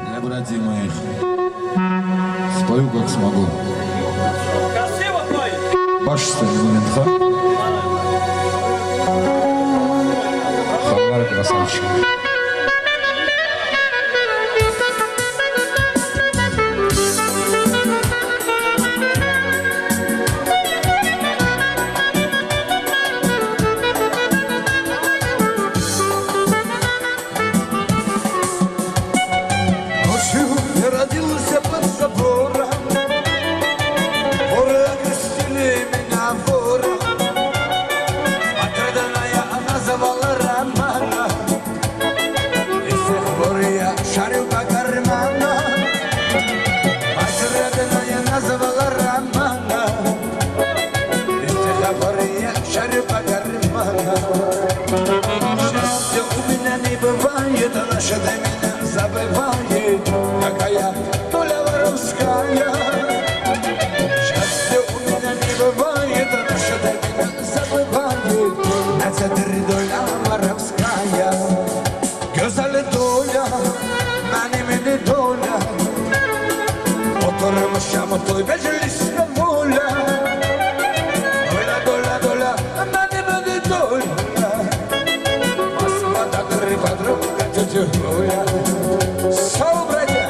Для братьев моих спою, как смогу. Красиво пой! Башста Милентха. Хамара красавчик. Наша до меня забывает, какая доля воровская. Счастье у меня не бывает, наша до меня забывает, наша доля воровская. Güzel doля, benim doля, oturmuşam toy meclisine mola. Dola dola dola, benim dola, basmadadır padrım. Sağ ol bratья!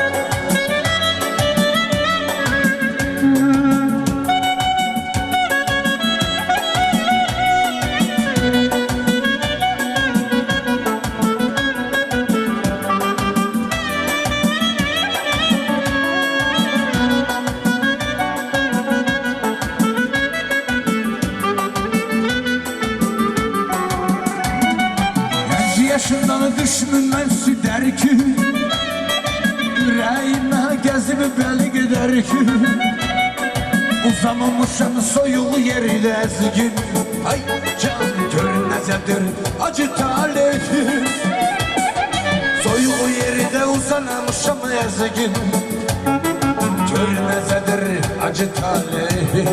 Yaşından düşmünmesi der ki yüreğime gezip beli gider ki uzamamışam soyulu yeri ezgin. Ay can görünmezedir acı talih, soyulu yeri de uzanamışam ezgin. Görünmezedir acı talih.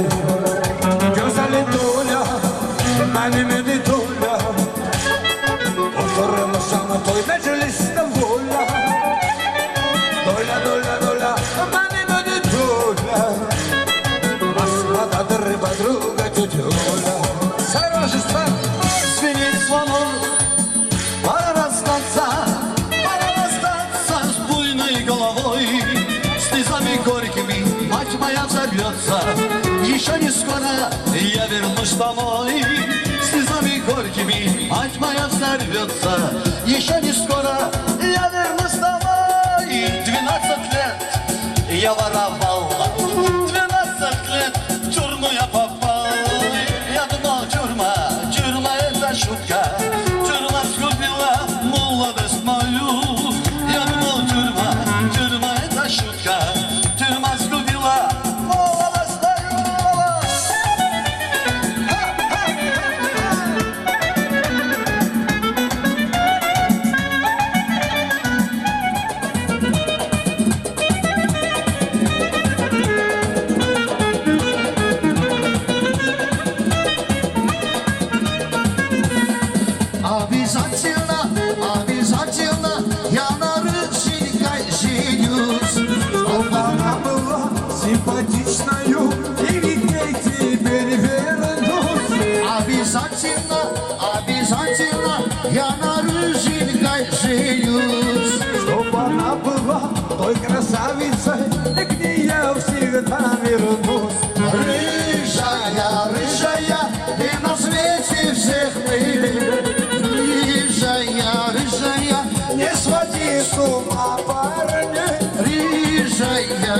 Güzel dola benim dola, oturmuşam toy meclisinde vola. Dola dola dola, benim dola, basmadadır подруга тетюля. Сорожество! Звенит звонок, пора расстаться с буйной головой. Слезами горькими мать моя взорвется, еще не скоро я вернусь домой. Слезами горькими мать моя взорвется, еще не скоро я вернусь домой. 12 лет я воровал, 12 лет в тюрьму я попал. Я думал, тюрьма это шутка, тюрьма скупила молодость мою. Я думал, тюрьма это шутка, тюрьма скупила молодость мою. Обязательно я на рыцарь женюсь. Чтоб она была симпатичною, и ведь ей теперь вернусь. Обязательно я на рыженькой женюсь. Чтоб она была той красавицей, к ней я всегда вернусь. Рыжая, рыжая, ты на свете всех милей. Рыжая, Не своди с ума парня, рыжая,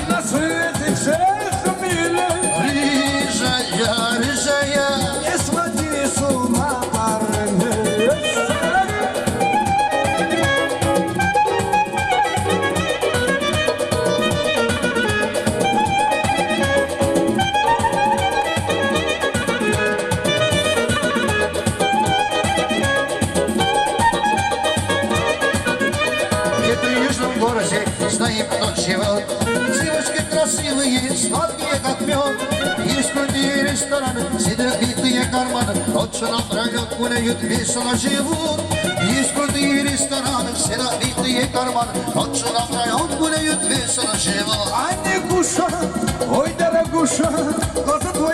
на свете всех милей. Рыжая, Не своди с ума парня. где-то в южном городе стоит ночевал. Девушка девочки красивые, сладкие как мед. Есть крутые рестораны, седовитые карманы, ночью напролет гуляют, весело живут. Есть крутые рестораны, седовитые карманы, ночью напролет гуляют, весело живут. Анне Гуша, ой, дорогуша, глаза твои